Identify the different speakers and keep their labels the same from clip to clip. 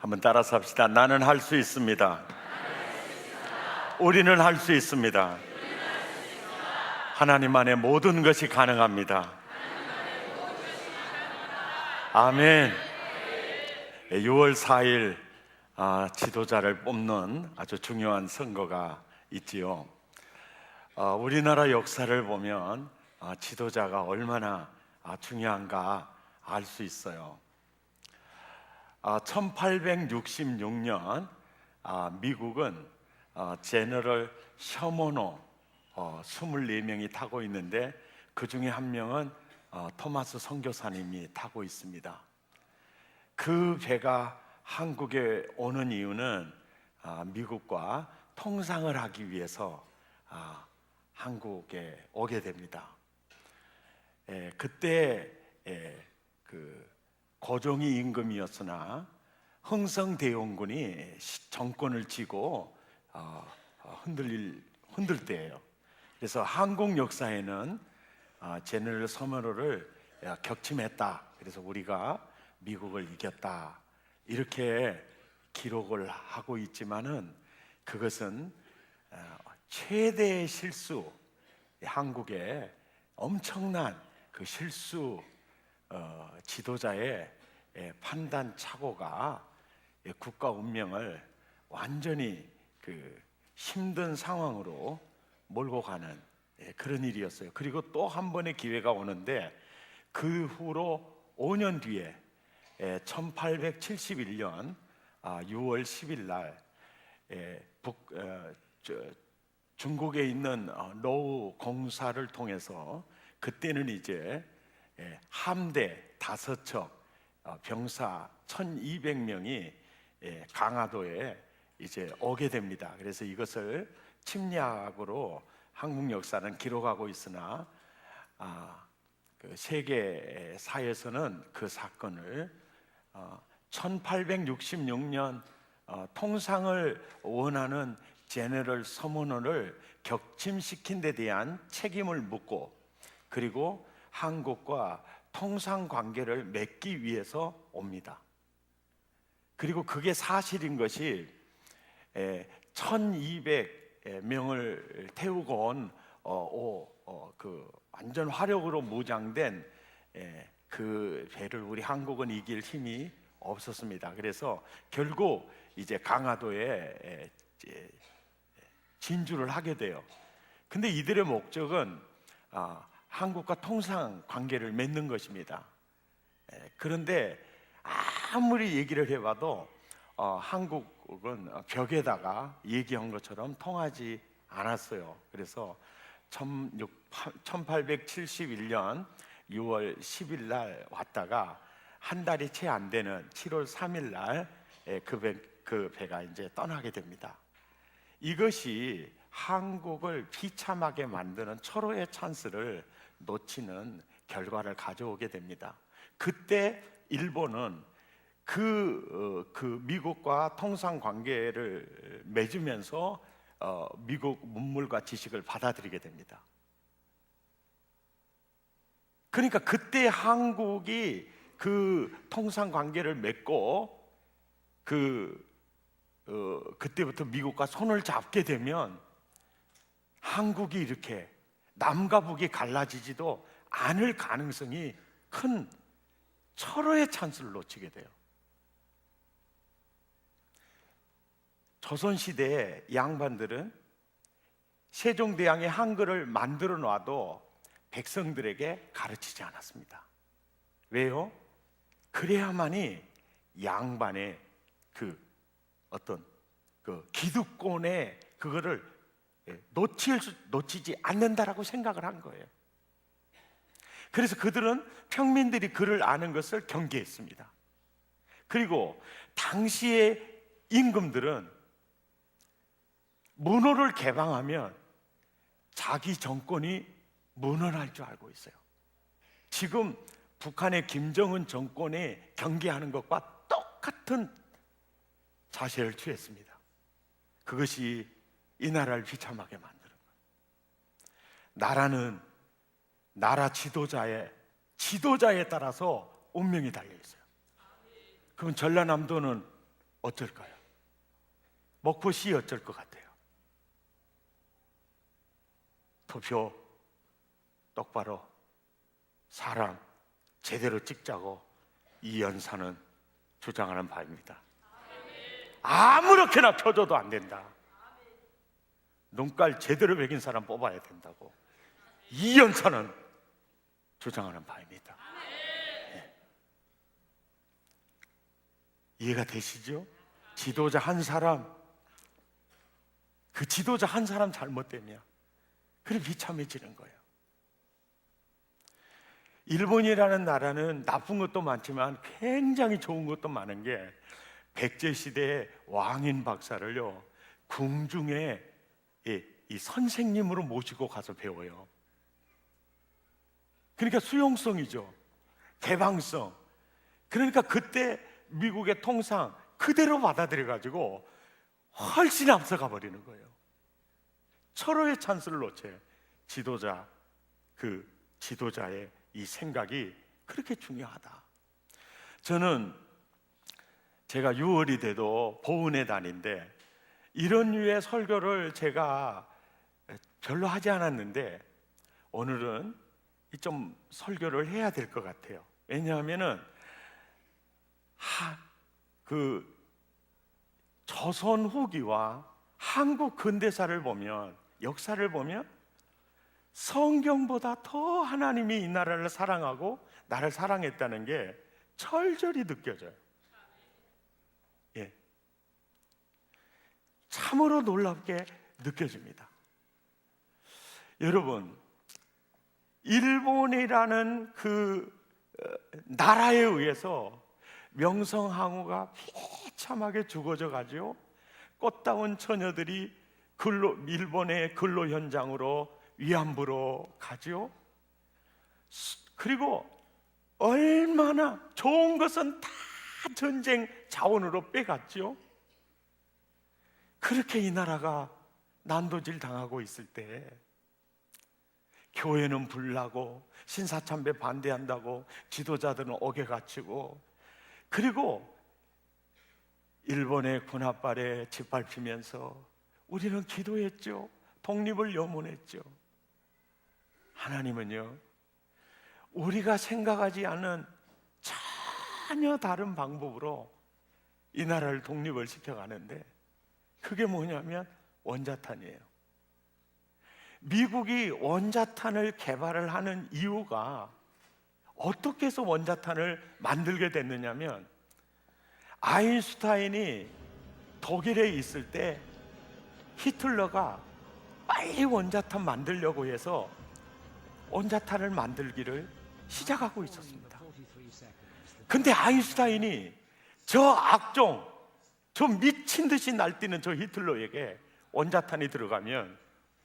Speaker 1: 한번 따라서 합시다. 나는 할 수 있습니다. 우리는 할 수 있습니다. 하나님 안에 모든 것이 가능합니다. 아멘. 6월 4일 지도자를 뽑는 아주 중요한 선거가 있지요. 우리나라 역사를 보면 지도자가 얼마나 중요한가 알 수 있어요. 1866년 미국은 제너럴 셔먼호 24명이 타고 있는데 그 중에 한 명은 토마스 선교사님이 타고 있습니다. 그 배가 한국에 오는 이유는 미국과 통상을 하기 위해서 한국에 오게 됩니다. 그때 그 고종이 임금이었으나 흥성대원군이 정권을 쥐고 흔들 때예요. 그래서 한국 역사에는 제너럴 서머너를 격침했다. 그래서 우리가 미국을 이겼다. 이렇게 기록을 하고 있지만은 그것은 최대의 실수, 한국의 엄청난 그 실수, 지도자의 판단 착오가 국가 운명을 완전히 그 힘든 상황으로 몰고 가는 그런 일이었어요. 그리고 또 한 번의 기회가 오는데 그 후로 5년 뒤에 1871년 6월 10일 날 중국에 있는 노후 공사를 통해서 그때는 이제 함대 5척 병사 1200명이 강화도에 이제 오게 됩니다. 그래서 이것을 침략으로 한국 역사는 기록하고 있으나 그 세계사에서는 그 사건을 1866년 통상을 원하는 제너럴 서머너를 격침시킨 데 대한 책임을 묻고 그리고 한국과 통상 관계를 맺기 위해서 옵니다. 그리고 그게 사실인 것이 1200명을 태우고 온 그 완전 화력으로 무장된 그 배를 우리 한국은 이길 힘이 없었습니다. 그래서 결국 이제 강화도에 진주를 하게 돼요. 근데 이들의 목적은 한국과 통상 관계를 맺는 것입니다. 그런데 아무리 얘기를 해봐도 한국은 벽에다가 얘기한 것처럼 통하지 않았어요. 그래서 1871년 6월 10일 날 왔다가 한 달이 채 안 되는 7월 3일 날 그 배가 이제 떠나게 됩니다. 이것이 한국을 비참하게 만드는 철호의 찬스를 놓치는 결과를 가져오게 됩니다. 그때 일본은 그 미국과 통상 관계를 맺으면서 미국 문물과 지식을 받아들이게 됩니다. 그러니까 그때 한국이 그 통상 관계를 맺고 그때부터 미국과 손을 잡게 되면 한국이 이렇게 남과 북이 갈라지지도 않을 가능성이 큰 철호의 찬스를 놓치게 돼요. 조선시대의 양반들은 세종대왕의 한글을 만들어 놔도 백성들에게 가르치지 않았습니다. 왜요? 그래야만이 양반의 그 어떤 그 기득권의 그거를 놓치지 않는다라고 생각을 한 거예요. 그래서 그들은 평민들이 그를 아는 것을 경계했습니다. 그리고 당시의 임금들은 문호를 개방하면 자기 정권이 무너날 줄 알고 있어요. 지금 북한의 김정은 정권에 경계하는 것과 똑같은 자세를 취했습니다. 그것이 이 나라를 비참하게 만드는 거예요. 나라는 나라 지도자에 따라서 운명이 달려 있어요. 그럼 전라남도는 어쩔까요? 목포시 어쩔 것 같아요? 투표 똑바로 사람 제대로 찍자고 이연사는 주장하는 바입니다. 아무렇게나 표줘도 안 된다. 눈깔 제대로 베긴 사람 뽑아야 된다고 이연사는 주장하는 바입니다. 네. 이해가 되시죠? 지도자 한 사람, 그 지도자 한 사람 잘못되면 그래 비참해지는 거예요. 일본이라는 나라는 나쁜 것도 많지만 굉장히 좋은 것도 많은 게 백제 시대의 왕인 박사를요 궁중에 이 선생님으로 모시고 가서 배워요. 그러니까 수용성이죠. 개방성. 그러니까 그때 미국의 통상 그대로 받아들여 가지고 훨씬 앞서가 버리는 거예요. 철호의 찬스를 놓쳐요. 지도자, 그 지도자의 이 생각이 그렇게 중요하다. 저는 제가 6월이 돼도 보은의 달인데 이런 류의 설교를 제가 별로 하지 않았는데 오늘은 좀 설교를 해야 될 것 같아요. 왜냐하면은 그 조선 후기와 한국 근대사를 보면, 역사를 보면 성경보다 더 하나님이 이 나라를 사랑하고 나를 사랑했다는 게 철저히 느껴져요. 예. 참으로 놀랍게 느껴집니다. 여러분, 일본이라는 그 나라에 의해서 명성황후가 비참하게 죽어져 가지고 꽃다운 처녀들이 일본의 근로 현장으로 위안부로 가죠. 그리고 얼마나 좋은 것은 다 전쟁 자원으로 빼갔죠. 그렇게 이 나라가 난도질 당하고 있을 때 교회는 불나고 신사참배 반대한다고 지도자들은 옥에 갇히고, 그리고 일본의 군합발에 짓밟히면서 우리는 기도했죠. 독립을 염원했죠. 하나님은요 우리가 생각하지 않은 전혀 다른 방법으로 이 나라를 독립을 시켜가는데, 그게 뭐냐면 원자탄이에요. 미국이 원자탄을 개발을 하는 이유가 어떻게 해서 원자탄을 만들게 됐느냐면, 아인슈타인이 독일에 있을 때 히틀러가 빨리 원자탄 만들려고 해서 원자탄을 만들기를 시작하고 있었습니다. 근데 아인슈타인이 저 악종, 저 미친 듯이 날뛰는 저 히틀러에게 원자탄이 들어가면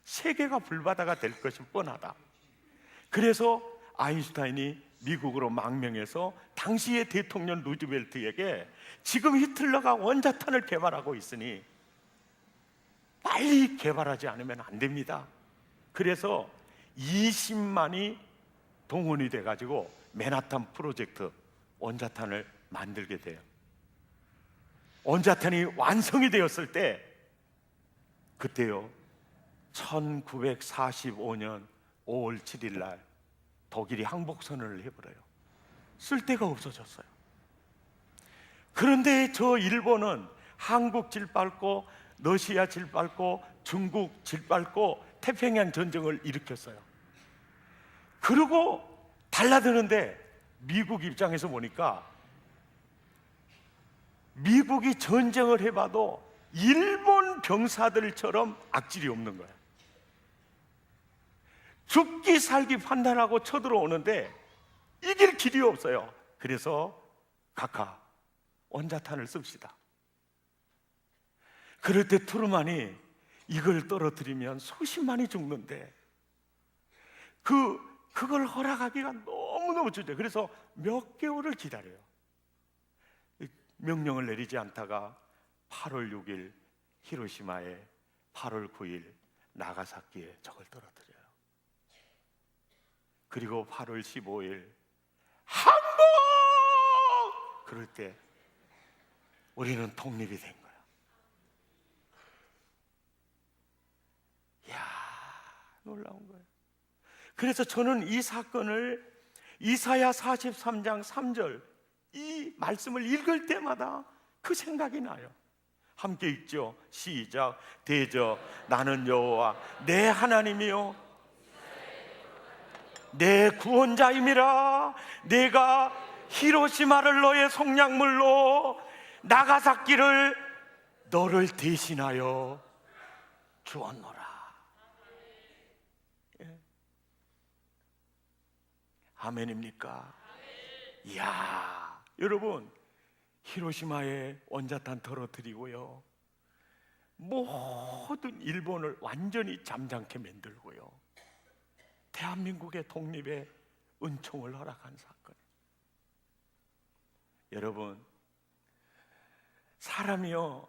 Speaker 1: 세계가 불바다가 될 것이 뻔하다. 그래서 아인슈타인이 미국으로 망명해서 당시의 대통령 루즈벨트에게 지금 히틀러가 원자탄을 개발하고 있으니 빨리 개발하지 않으면 안 됩니다. 그래서 20만이 동원이 돼가지고 맨하탄 프로젝트 원자탄을 만들게 돼요. 원자탄이 완성이 되었을 때 그때요 1945년 5월 7일 날 독일이 항복선언을 해버려요. 쓸 데가 없어졌어요. 그런데 저 일본은 한국 짓밟고 러시아 짓밟고 중국 짓밟고 태평양 전쟁을 일으켰어요. 그리고 달라드는데 미국 입장에서 보니까 미국이 전쟁을 해봐도 일본 병사들처럼 악질이 없는 거예요. 죽기 살기 판단하고 쳐들어오는데 이길 길이 없어요. 그래서 각하 원자탄을 씁시다. 그럴 때 트루만이 이걸 떨어뜨리면 수십만이 죽는데 그걸 허락하기가 너무너무 주죠. 그래서 몇 개월을 기다려요. 명령을 내리지 않다가 8월 6일 히로시마에, 8월 9일 나가사키에 저걸 떨어뜨려요. 그리고 8월 15일 항복! 그럴 때 우리는 독립이 된 거야. 이야, 놀라운 거예요. 그래서 저는 이 사건을 이사야 43장 3절 이 말씀을 읽을 때마다 그 생각이 나요. 함께 읽죠. 시작. 대저 나는 여호와 내 하나님이요 내 구원자임이라. 내가 히로시마를 너의 속량물로 나가사키를 너를 대신하여 주었노라. 예. 아멘입니까? 이야, 여러분, 히로시마에 원자탄 떨어뜨리고요, 모든 일본을 완전히 잠잠케 만들고요, 대한민국의 독립에 은총을 허락한 사건. 여러분, 사람이요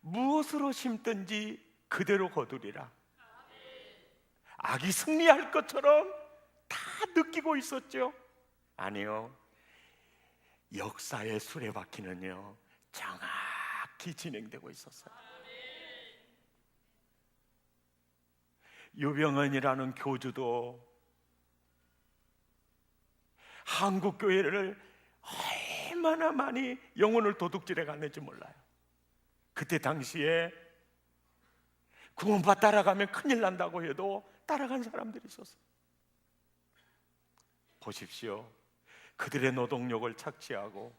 Speaker 1: 무엇으로 심든지 그대로 거두리라. 악이 승리할 것처럼 다 느끼고 있었죠? 아니요, 역사의 수레바퀴는요 정확히 진행되고 있었어요. 유병헌이라는 교주도 한국 교회를 얼마나 많이 영혼을 도둑질해 갔는지 몰라요. 그때 당시에 구원파 따라가면 큰일 난다고 해도 따라간 사람들이 있었어요. 보십시오. 그들의 노동력을 착취하고,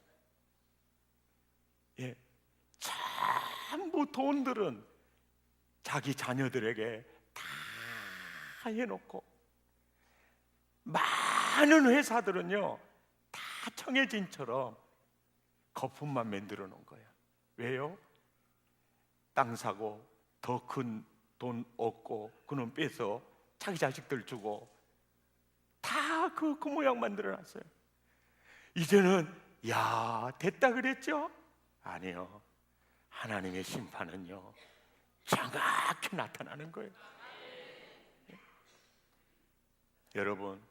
Speaker 1: 전부 돈들은 자기 자녀들에게 다 해놓고, 많은 회사들은요 다 청해진처럼 거품만 만들어 놓은 거예요. 왜요? 땅 사고 더 큰 돈 얻고 그놈 빼서 자기 자식들 주고 다 그 모양 만들어 놨어요. 이제는 야 됐다 그랬죠? 아니요, 하나님의 심판은요 정확히 나타나는 거예요. 여러분,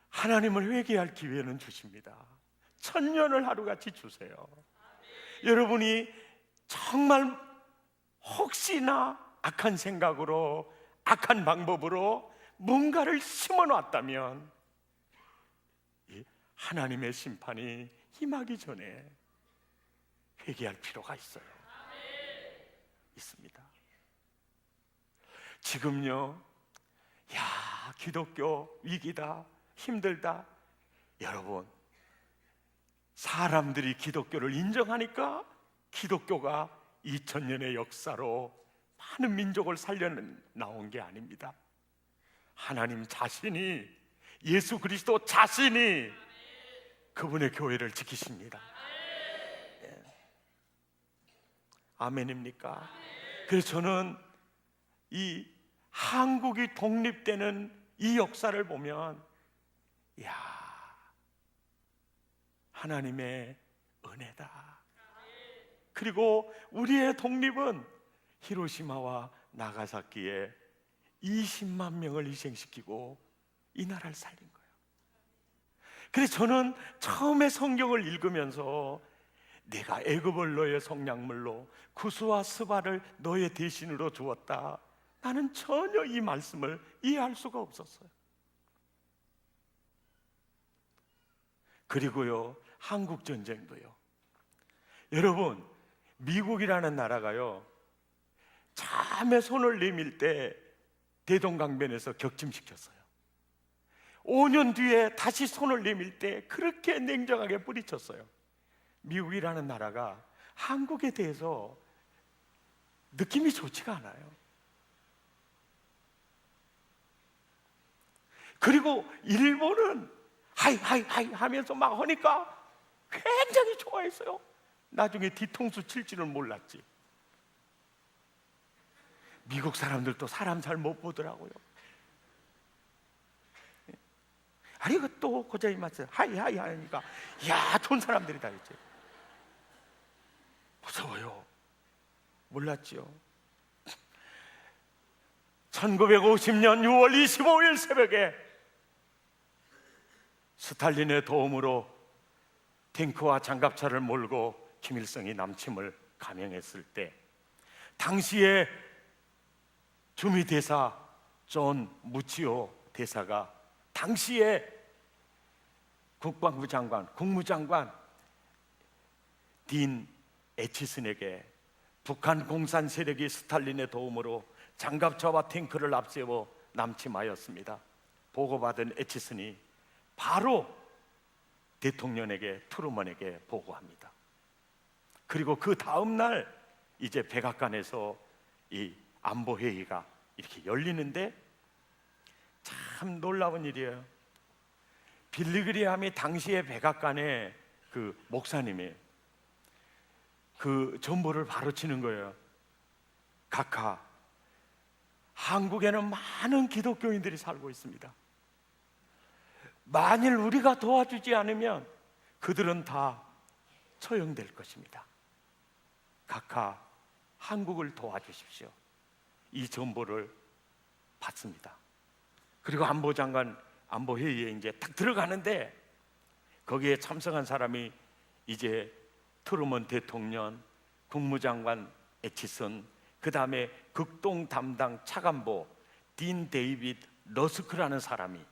Speaker 1: 하나님을 회개할 기회는 주십니다. 1000년을 하루같이 주세요. 여러분이 정말 혹시나 악한 생각으로, 악한 방법으로 뭔가를 심어놨다면 하나님의 심판이 임하기 전에 회개할 필요가 있어요. 있습니다. 지금요, 야 기독교 위기다, 힘들다. 여러분, 사람들이 기독교를 인정하니까 기독교가 2000년의 역사로 많은 민족을 살려 나온 게 아닙니다. 하나님 자신이, 예수 그리스도 자신이 그분의 교회를 지키십니다. 아멘입니까? 그래서 저는 이 한국이 독립되는 이 역사를 보면, 야, 하나님의 은혜다. 그리고 우리의 독립은 히로시마와 나가사키에 20만 명을 희생시키고 이 나라를 살린 거예요. 그래서 저는 처음에 성경을 읽으면서 내가 애굽을 너의 속량물로 구스와 스바를 너의 대신으로 주었다, 나는 전혀 이 말씀을 이해할 수가 없었어요. 그리고요, 한국전쟁도요. 여러분, 미국이라는 나라가요 참에 손을 내밀 때 대동강변에서 격침시켰어요. 5년 뒤에 다시 손을 내밀 때 그렇게 냉정하게 뿌리쳤어요. 미국이라는 나라가 한국에 대해서 느낌이 좋지가 않아요. 그리고 일본은 하이 하면서 막 하니까 굉장히 좋아했어요. 나중에 뒤통수 칠 줄은 몰랐지. 미국 사람들도 사람 잘 못 보더라고요. 아니 또 고자이 맞어요. 하이 하니까 야 좋은 사람들이다 이제. 무서워요. 몰랐지요. 1950년 6월 25일 새벽에 스탈린의 도움으로 탱크와 장갑차를 몰고 김일성이 남침을 감행했을 때 당시에 주미 대사 존 무치오 대사가 당시에 국방부 장관, 국무장관 딘 에치슨에게 북한 공산 세력이 스탈린의 도움으로 장갑차와 탱크를 앞세워 남침하였습니다. 보고받은 에치슨이 바로 대통령에게, 트루먼에게 보고합니다. 그리고 그 다음 날 이제 백악관에서 이 안보회의가 이렇게 열리는데 참 놀라운 일이에요. 빌리그리함이 당시에 백악관의 그 목사님이 그 전보를 바로 치는 거예요. 각하, 한국에는 많은 기독교인들이 살고 있습니다. 만일 우리가 도와주지 않으면 그들은 다 처형될 것입니다. 각하, 한국을 도와주십시오. 이 전보를 받습니다. 그리고 안보장관 안보회의에 이제 딱 들어가는데 거기에 참석한 사람이 이제 트루먼 대통령, 국무장관 에치슨, 그 다음에 극동 담당 차관보 딘 데이빗 러스크라는 사람이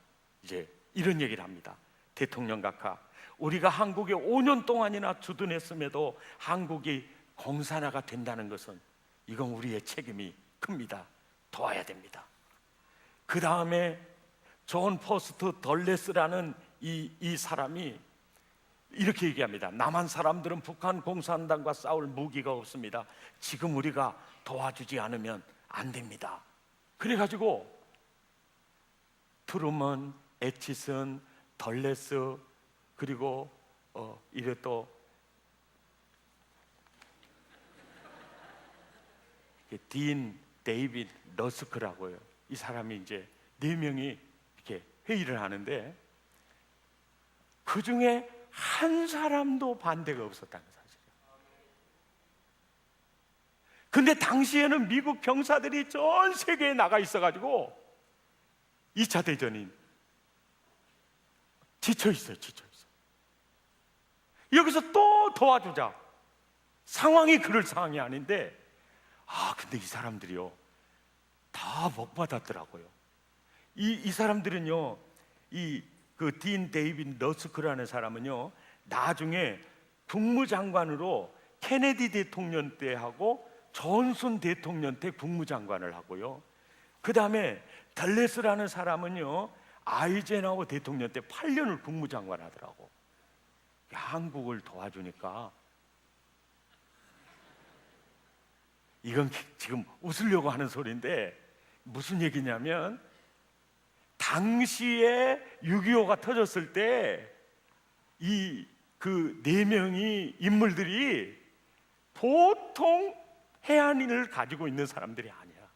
Speaker 1: 이제 이런 얘기를 합니다. 대통령 각하, 우리가 한국에 5년 동안이나 주둔했음에도 한국이 공산화가 된다는 것은 이건 우리의 책임이 큽니다. 도와야 됩니다. 그 다음에 존 포스트 덜레스라는 이 사람이 이렇게 얘기합니다. 남한 사람들은 북한 공산당과 싸울 무기가 없습니다. 지금 우리가 도와주지 않으면 안 됩니다. 그래가지고 트루먼, 에치슨, 덜레스, 그리고 이래 또 딘 데이빗 러스크라고요. 이 사람이 이제 4명이 이렇게 회의를 하는데 그 중에 한 사람도 반대가 없었다는 사실이에요. 근데 당시에는 미국 병사들이 전 세계에 나가 있어가지고 2차 대전이 지쳐있어요. 여기서 또 도와주자. 상황이 그럴 상황이 아닌데 근데 이 사람들이요 다 복 받았더라고요. 이 사람들은요, 그 딘 데이빗 러스크라는 사람은요, 나중에 국무장관으로 케네디 대통령 때 하고 존슨 대통령 때 국무장관을 하고요. 그 다음에 덜레스라는 사람은요, 아이젠하워 대통령 때 8년을 국무장관 하더라고. 한국을 도와주니까 이건 지금 웃으려고 하는 소리인데 무슨 얘기냐면 당시에 6.25가 터졌을 때 이 그 4명이 인물들이 보통 해안인을 가지고 있는 사람들이 아니야.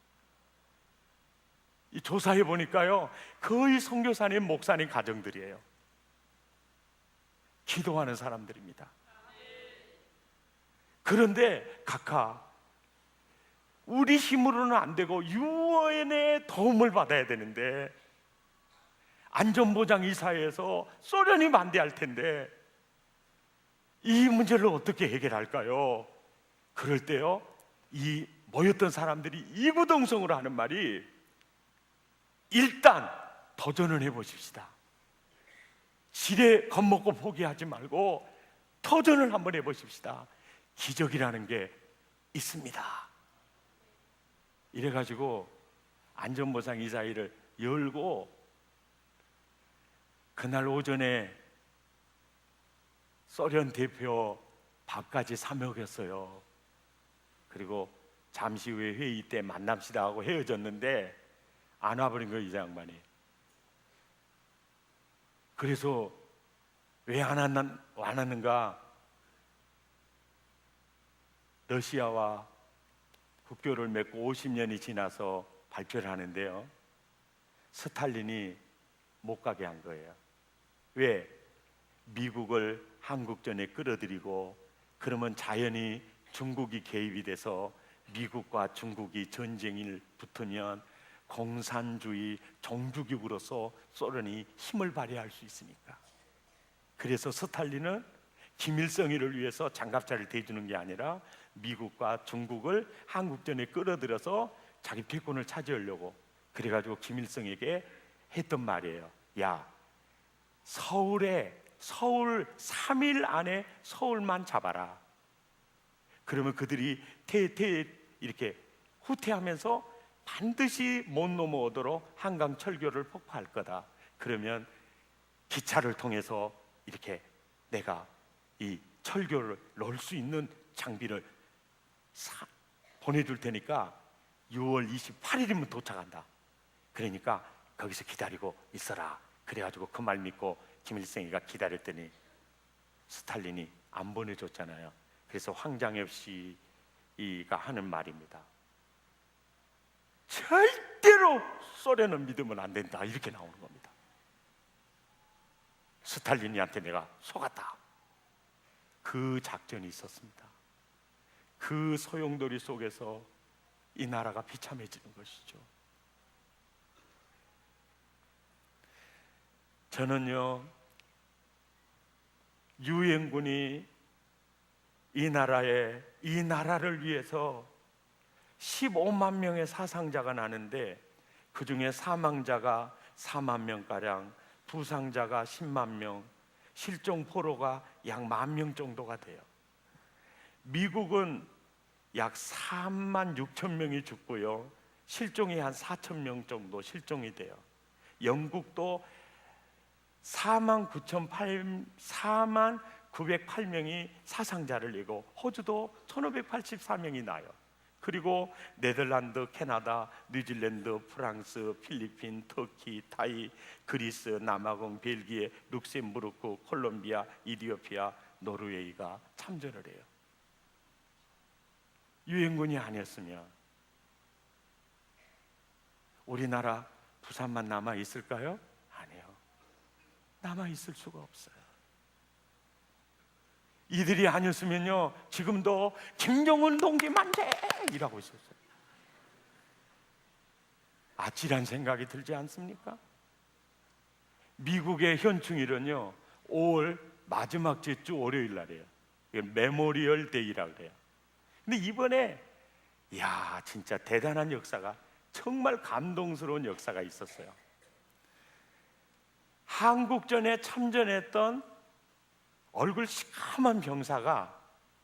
Speaker 1: 이 조사해 보니까요 거의 선교사님, 목사님 가정들이에요. 기도하는 사람들입니다. 그런데 각하, 우리 힘으로는 안 되고 유엔의 도움을 받아야 되는데 안전보장 이사회에서 소련이 반대할 텐데 이 문제를 어떻게 해결할까요? 그럴 때요, 이 모였던 사람들이 이구동성으로 하는 말이 일단 도전을 해보십시다. 지레 겁먹고 포기하지 말고 도전을 한번 해보십시다. 기적이라는 게 있습니다. 이래가지고 안전보장 이사회를 열고 그날 오전에 소련 대표 밥까지 사 먹였어요. 그리고 잠시 후에 회의 때 만납시다 하고 헤어졌는데 안 와버린 거예요, 이 양반이. 그래서 왜 안 왔는가? 러시아와 국교를 맺고 50년이 지나서 발표를 하는데요, 스탈린이 못 가게 한 거예요. 왜? 미국을 한국전에 끌어들이고 그러면 자연히 중국이 개입이 돼서 미국과 중국이 전쟁을 붙으면 공산주의 종주국으로서 소련이 힘을 발휘할 수 있으니까. 그래서 스탈린은 김일성이를 위해서 장갑차를 대주는 게 아니라 미국과 중국을 한국전에 끌어들여서 자기 패권을 차지하려고, 그래가지고 김일성에게 했던 말이에요. 야, 서울 3일 안에 서울만 잡아라. 그러면 그들이 이렇게 후퇴하면서 반드시 못 넘어오도록 한강 철교를 폭파할 거다. 그러면 기차를 통해서 이렇게 내가 이 철교를 넣을 수 있는 장비를 보내줄 테니까 6월 28일이면 도착한다. 그러니까 거기서 기다리고 있어라. 그래가지고 그 말 믿고 김일성이가 기다렸더니 스탈린이 안 보내줬잖아요. 그래서 황장엽 씨가 하는 말입니다. 절대로 소련은 믿으면 안 된다, 이렇게 나오는 겁니다. 스탈린이한테 내가 속았다. 그 작전이 있었습니다. 그 소용돌이 속에서 이 나라가 비참해지는 것이죠. 저는요, 유엔군이 이 나라를 위해서 15만 명의 사상자가 나는데 그 중에 사망자가 4만 명가량, 부상자가 10만 명, 실종 포로가 약 1만 명 정도가 돼요. 미국은 약 3만 6천 명이 죽고요, 실종이 한 4천 명 정도 실종이 돼요. 영국도 4만 908명이 사상자를 내고, 호주도 1584명이 나요. 그리고 네덜란드, 캐나다, 뉴질랜드, 프랑스, 필리핀, 터키, 타이, 그리스, 남아공, 벨기에, 룩셈부르크, 콜롬비아, 이디오피아, 노르웨이가 참전을 해요. 유엔군이 아니었으면 우리나라 부산만 남아 있을까요? 아니에요. 남아 있을 수가 없어요. 이들이 아니었으면요, 지금도 김정은 동지 만세 이라고 있었어요. 아찔한 생각이 들지 않습니까? 미국의 현충일은요 5월 마지막 주 월요일 날이에요. 메모리얼 데이라고 그래요. 근데 이번에 진짜 대단한 역사가, 정말 감동스러운 역사가 있었어요. 한국전에 참전했던 얼굴 시커먼 병사가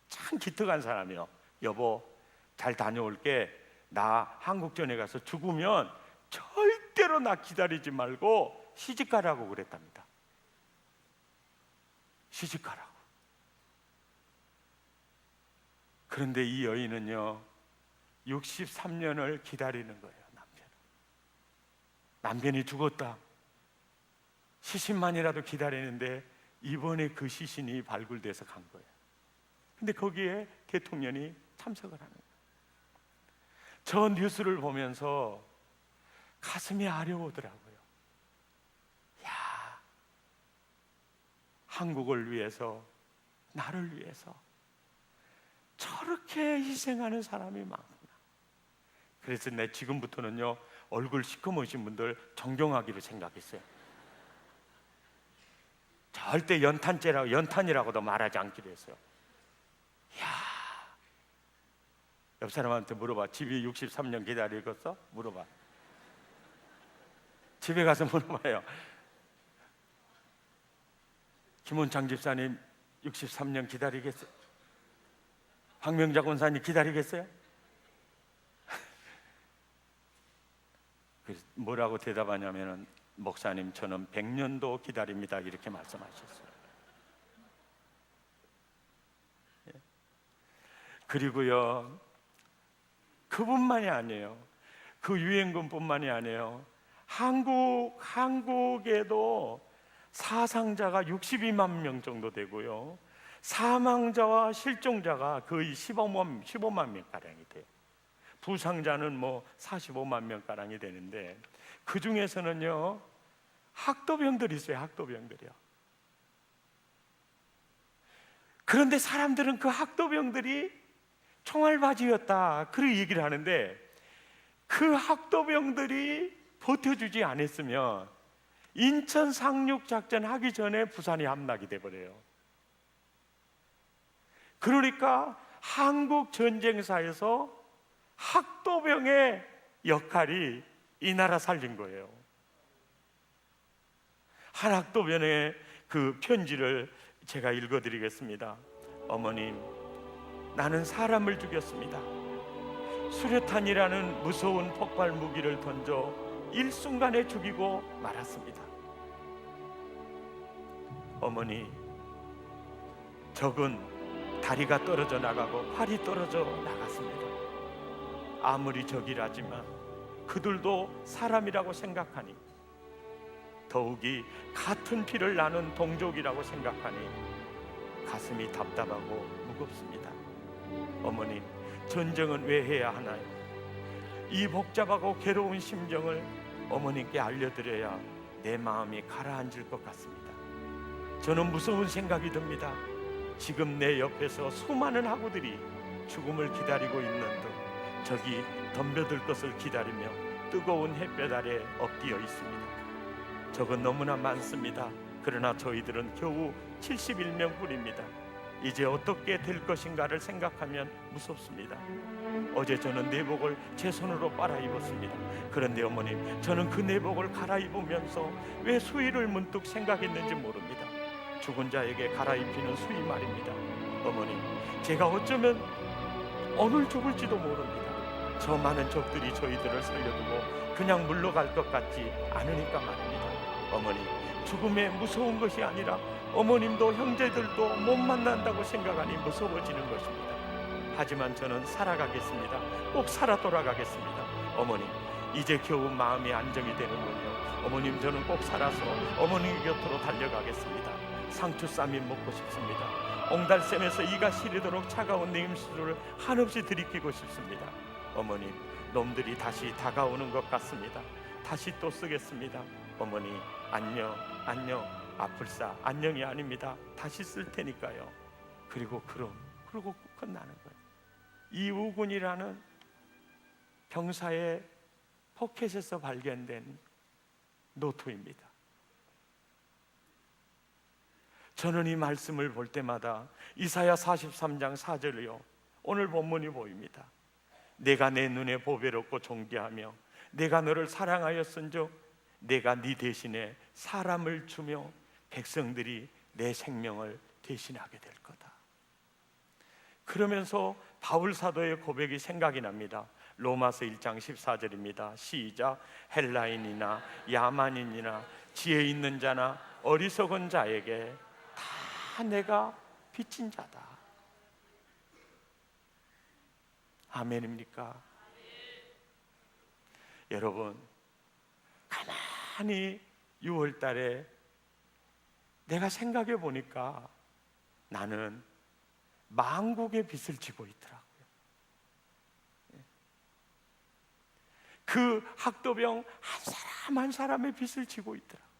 Speaker 1: 참 기특한 사람이에요. 여보, 잘 다녀올게. 나 한국전에 가서 죽으면 절대로 나 기다리지 말고 시집가라고 그랬답니다. 시집가라고. 그런데 이 여인은요 63년을 기다리는 거예요. 남편이 죽었다, 시신만이라도 기다리는데 이번에 그 시신이 발굴돼서 간 거예요. 근데 거기에 대통령이 참석을 하는 거예요. 저 뉴스를 보면서 가슴이 아려오더라고요. 한국을 위해서, 나를 위해서 저렇게 희생하는 사람이 많구나. 그래서 내 지금부터는요 얼굴 시커머신 분들 존경하기로 생각했어요. 절대 연탄이라고도 말하지 않기로 했어요. 옆 사람한테 물어봐. 집이 63년 기다리겠어? 물어봐. 집에 가서 물어봐요. 김원창 집사님 63년 기다리겠어요? 박명자 권사님 기다리겠어요? 뭐라고 대답하냐면은, 목사님 저는 100년도 기다립니다, 이렇게 말씀하셨어요. 그리고요 그뿐만이 아니에요. 그 유엔군뿐만이 아니에요. 한국에도 사상자가 62만 명 정도 되고요, 사망자와 실종자가 거의 15만 명 가량이 돼요. 부상자는 45만 명 가량이 되는데, 그 중에서는요 학도병들이 있어요. 학도병들이요. 그런데 사람들은 그 학도병들이 총알바지였다, 그런 얘기를 하는데, 그 학도병들이 버텨주지 않았으면 인천 상륙작전 하기 전에 부산이 함락이 돼버려요. 그러니까 한국 전쟁사에서 학도병의 역할이 이 나라 살린 거예요. 한 학도병의 그 편지를 제가 읽어드리겠습니다. 어머님, 나는 사람을 죽였습니다. 수류탄이라는 무서운 폭발 무기를 던져 일순간에 죽이고 말았습니다. 어머니, 적은 다리가 떨어져 나가고 팔이 떨어져 나갔습니다. 아무리 적이라지만 그들도 사람이라고 생각하니, 더욱이 같은 피를 나눈 동족이라고 생각하니 가슴이 답답하고 무겁습니다. 어머님, 전쟁은 왜 해야 하나요? 이 복잡하고 괴로운 심정을 어머님께 알려드려야 내 마음이 가라앉을 것 같습니다. 저는 무서운 생각이 듭니다. 지금 내 옆에서 수많은 학우들이 죽음을 기다리고 있는 듯 저기 덤벼들 것을 기다리며 뜨거운 햇볕 아래 엎드려 있습니다. 적은 너무나 많습니다. 그러나 저희들은 겨우 71명 뿐입니다. 이제 어떻게 될 것인가를 생각하면 무섭습니다. 어제 저는 내복을 제 손으로 빨아 입었습니다. 그런데 어머님, 저는 그 내복을 갈아입으면서 왜 수의를 문득 생각했는지 모릅니다. 죽은 자에게 갈아입히는 수의 말입니다. 어머님, 제가 어쩌면 오늘 죽을지도 모릅니다. 저 많은 적들이 저희들을 살려두고 그냥 물러갈 것 같지 않으니까 말입니다. 어머니, 죽음에 무서운 것이 아니라 어머님도 형제들도 못 만난다고 생각하니 무서워지는 것입니다. 하지만 저는 살아가겠습니다. 꼭 살아 돌아가겠습니다. 어머님, 이제 겨우 마음이 안정이 되는군요. 어머님, 저는 꼭 살아서 어머님 곁으로 달려가겠습니다. 상추쌈이 먹고 싶습니다. 옹달샘에서 이가 시리도록 차가운 냉수를 한없이 들이키고 싶습니다. 어머님, 놈들이 다시 다가오는 것 같습니다. 다시 또 쓰겠습니다. 어머니, 안녕, 안녕. 아플싸, 안녕이 아닙니다. 다시 쓸 테니까요. 그리고 끝나는 거예요. 이우군이라는 병사의 포켓에서 발견된 노트입니다. 저는 이 말씀을 볼 때마다 이사야 43장 4절이요, 오늘 본문이 보입니다. 내가 내 눈에 보배롭고 존귀하며 내가 너를 사랑하였은즉 내가 네 대신에 사람을 주며 백성들이 내 생명을 대신하게 될 거다. 그러면서 바울 사도의 고백이 생각이 납니다. 로마서 1장 14절입니다. 시작. 헬라인이나 야만인이나 지혜 있는 자나 어리석은 자에게 다 내가 빚진 자다. 아멘입니까? 여러분, 가만히 6월 달에 내가 생각해 보니까 나는 만국의 빚을 지고 있더라고요. 그 학도병 한 사람 한 사람의 빚을 지고 있더라고요.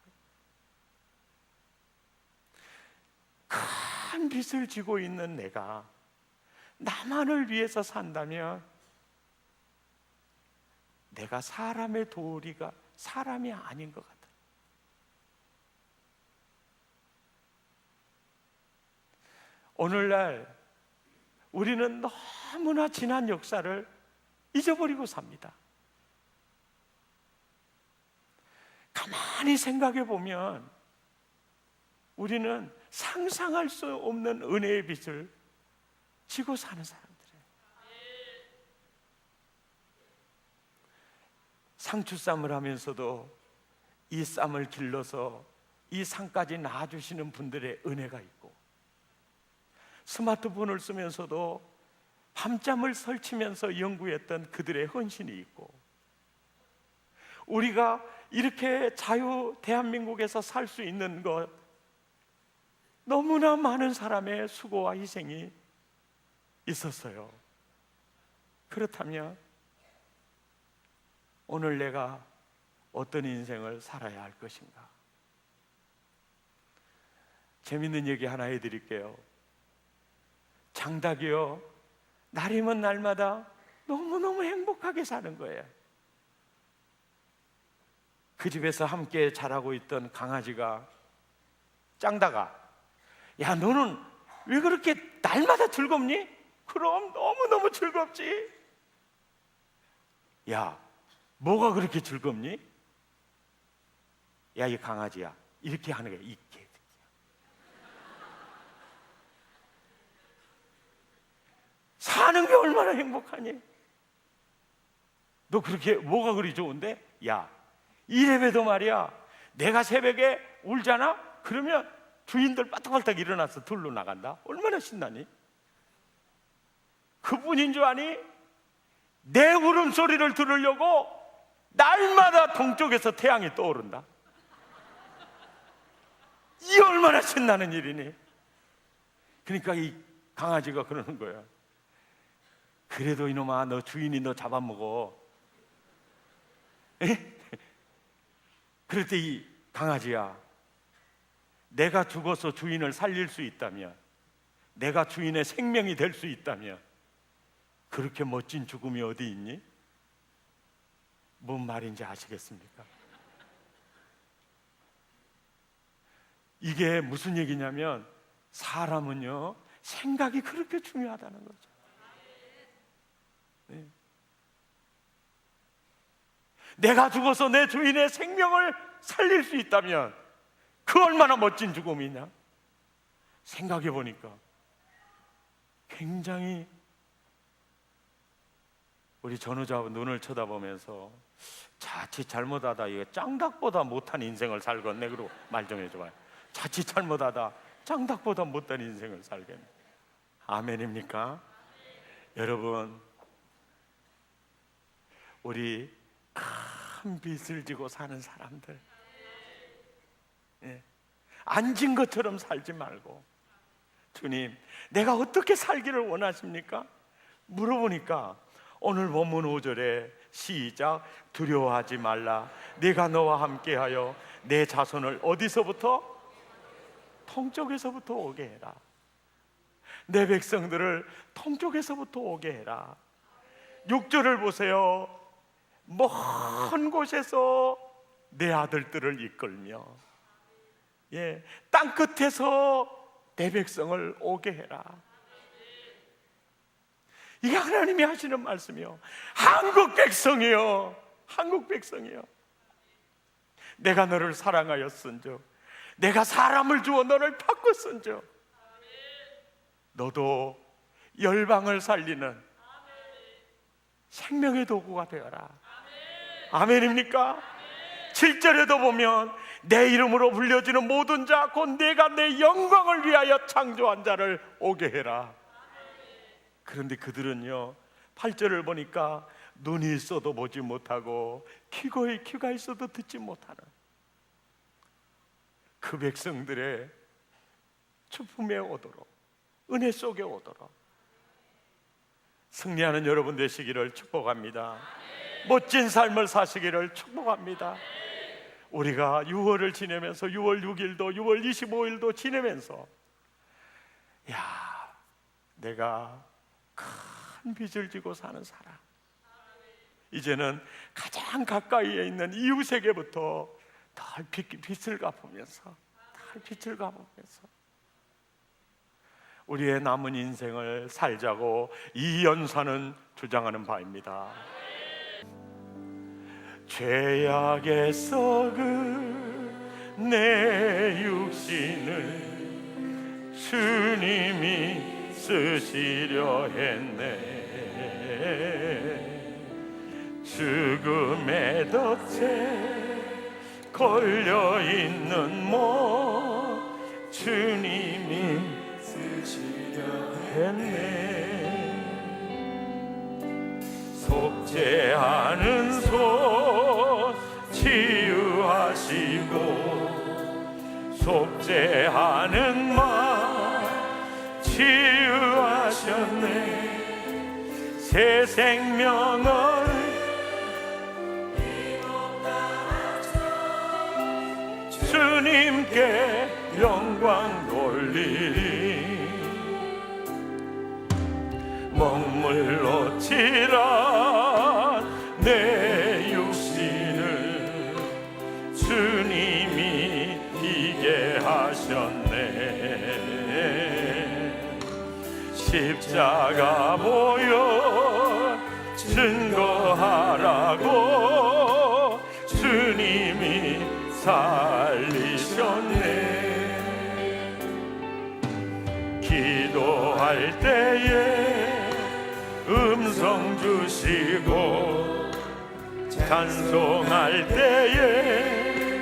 Speaker 1: 큰 빚을 지고 있는 내가 나만을 위해서 산다면 내가 사람의 도리가 사람이 아닌 것 같아요. 오늘날 우리는 너무나 지난 역사를 잊어버리고 삽니다. 가만히 생각해 보면 우리는 상상할 수 없는 은혜의 빚을 지고 사는 사람들이에요. 상추쌈을 하면서도 이 쌈을 길러서 이 상까지 낳아주시는 분들의 은혜가 있고, 스마트폰을 쓰면서도 밤잠을 설치면서 연구했던 그들의 헌신이 있고, 우리가 이렇게 자유 대한민국에서 살 수 있는 것, 너무나 많은 사람의 수고와 희생이 있었어요. 그렇다면 오늘 내가 어떤 인생을 살아야 할 것인가? 재밌는 얘기 하나 해드릴게요. 장닭이요, 날이면 날마다 너무너무 행복하게 사는 거예요. 그 집에서 함께 자라고 있던 강아지가 짱다가, 야, 너는 왜 그렇게 날마다 즐겁니? 그럼 너무너무 즐겁지. 야, 뭐가 그렇게 즐겁니? 야, 이 강아지야, 이렇게 하는 거야. 이 개새끼야. 사는 게 얼마나 행복하니? 너 그렇게 뭐가 그리 좋은데? 야, 이래봬도 말이야, 내가 새벽에 울잖아? 그러면 주인들 빠딱빠딱 일어나서 들로 나간다. 얼마나 신나니? 그뿐인 줄 아니? 내 울음소리를 들으려고 날마다 동쪽에서 태양이 떠오른다. 이 얼마나 신나는 일이니? 그러니까 이 강아지가 그러는 거야. 그래도 이놈아, 너 주인이 너 잡아먹어. 그럴 때 이 강아지야, 내가 죽어서 주인을 살릴 수 있다면, 내가 주인의 생명이 될 수 있다면, 그렇게 멋진 죽음이 어디 있니? 뭔 말인지 아시겠습니까? 이게 무슨 얘기냐면, 사람은요, 생각이 그렇게 중요하다는 거죠. 네. 내가 죽어서 내 주인의 생명을 살릴 수 있다면 그 얼마나 멋진 죽음이냐? 생각해 보니까 굉장히, 우리 전우자분 눈을 쳐다보면서 자칫 잘못하다 이거 짱닭보다 못한 인생을 살겠네, 그러고 말 좀 해줘봐요. 자칫 잘못하다 짱닭보다 못한 인생을 살겠네. 아멘입니까? 여러분, 우리 큰 빚을 지고 사는 사람들, 안 진 것처럼 살지 말고, 주님, 내가 어떻게 살기를 원하십니까? 물어보니까 오늘 본문 5절에 시작, 두려워하지 말라, 내가 너와 함께하여 내 자손을 어디서부터? 동쪽에서부터 오게 해라. 내 백성들을 동쪽에서부터 오게 해라. 6절을 보세요. 먼 곳에서 내 아들들을 이끌며, 땅 끝에서 내 백성을 오게 해라. 이게 하나님이 하시는 말씀이요. 한국 백성이요, 한국 백성이요, 내가 너를 사랑하였은즉, 내가 사람을 주어 너를 바꿨은즉, 너도 열방을 살리는 생명의 도구가 되어라. 아멘입니까? 7절에도 보면 내 이름으로 불려지는 모든 자 곧 내가 내 영광을 위하여 창조한 자를 오게 해라. 그런데 그들은요, 8절을 보니까 눈이 있어도 보지 못하고 귀가 있어도 듣지 못하는 그 백성들의 축복에 오도록, 은혜 속에 오도록 승리하는 여러분 되시기를 축복합니다. 멋진 삶을 사시기를 축복합니다. 우리가 6월을 지내면서 6월 6일도 6월 25일도 지내면서, 야, 내가 큰 빚을 지고 사는 사람, 이제는 가장 가까이에 있는 이웃에게부터 덜 빚을 갚으면서, 우리의 남은 인생을 살자고 이 연사는 주장하는 바입니다. 죄악에 썩은 내 육신을 주님이 쓰시려 했네. 죽음의 덫에 걸려있는 몸 주님이 쓰시려 했네. 속죄하는 손 치유하시고 속죄하는 마음 치유하셨네. 새 생명을 주님께 영광 돌리리. 먹물로 칠한 내 육신을 주님이 비게 하셨네. 십자가 모여 증거하라고 주님이 살리셨네. 기도할 때에 음성 주시고 찬송할 때에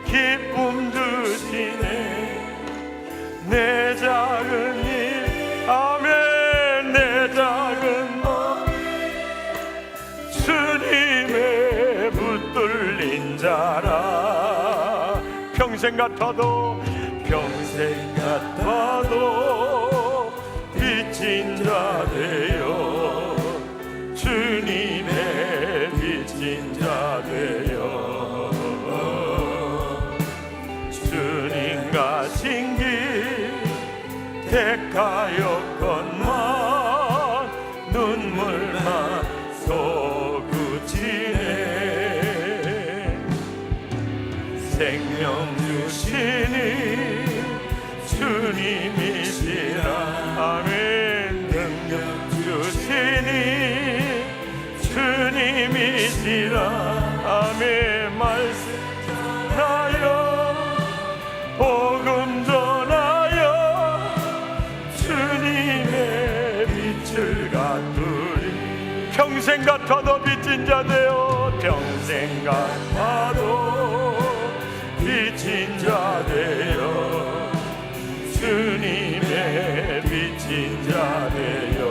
Speaker 1: 기쁨 주시네. 내 작은 일 아멘 내 작은 것 주님의 붙들린 자라. 평생 같아도 빚진 자 되어 주님의 빚진 자 되어 주님 가신 길 택하였건만 눈물만 솟구치네. 생명 주시니 주님이시라. 아멘. 능력 주시니 주님이시라. 아멘. 말씀 전하여 복음 전하여 주님의 빛을 갖두리. 평생 같아도 빚진 자 되어 평생 같아도 빚진 자 되어 주님의 빚진 자 되어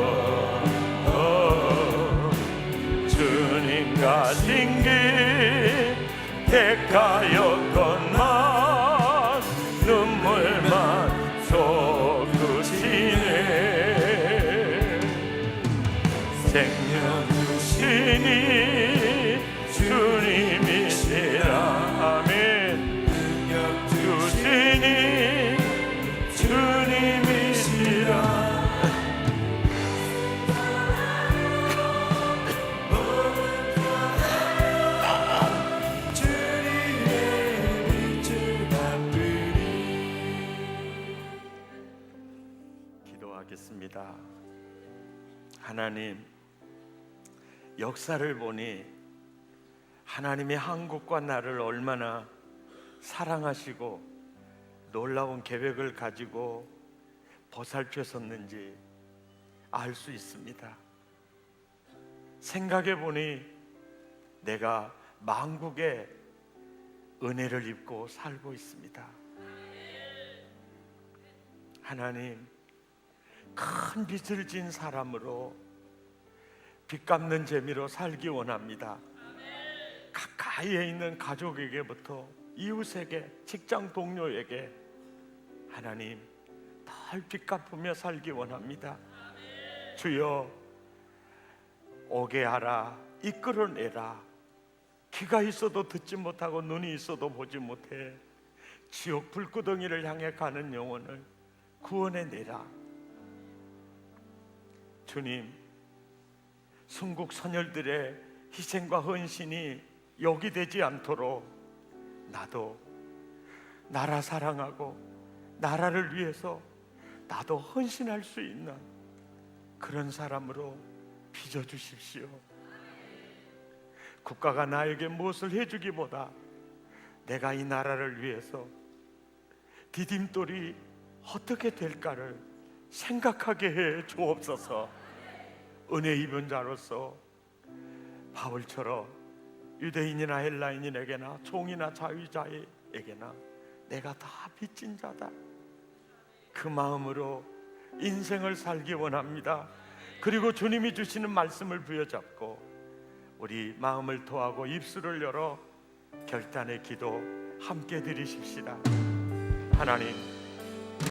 Speaker 1: 주님 가신 길 택하였건만 눈물만 솟구치네. 생명 주시니 주님이시라. 아멘. 능력 주시니 주님이시라. 기도하겠습니다. 하나님, 역사를 보니 하나님이 한국과 나를 얼마나 사랑하시고 놀라운 계획을 가지고 보살펴섰는지 알 수 있습니다. 생각해 보니 내가 만국의 은혜를 입고 살고 있습니다. 하나님, 큰 빚을 진 사람으로 빚 갚는 재미로 살기 원합니다. 가까이에 있는 가족에게부터 이웃에게, 직장 동료에게 하나님 덜 빚 갚으며 살기 원합니다. 주여, 오게 하라, 이끌어내라. 귀가 있어도 듣지 못하고 눈이 있어도 보지 못해 지옥 불구덩이를 향해 가는 영혼을 구원해내라. 주님, 순국 선열들의 희생과 헌신이 역이 되지 않도록 나도 나라 사랑하고 나라를 위해서 나도 헌신할 수 있는 그런 사람으로 빚어주십시오. 국가가 나에게 무엇을 해주기보다 내가 이 나라를 위해서 디딤돌이 어떻게 될까를 생각하게 해 주옵소서. 은혜 입은 자로서 바울처럼 유대인이나 헬라인에게나 종이나 자유자에게나 내가 다 빚진 자다, 그 마음으로 인생을 살기 원합니다. 그리고 주님이 주시는 말씀을 부여잡고 우리 마음을 토하고 입술을 열어 결단의 기도 함께 드리십시다. 하나님,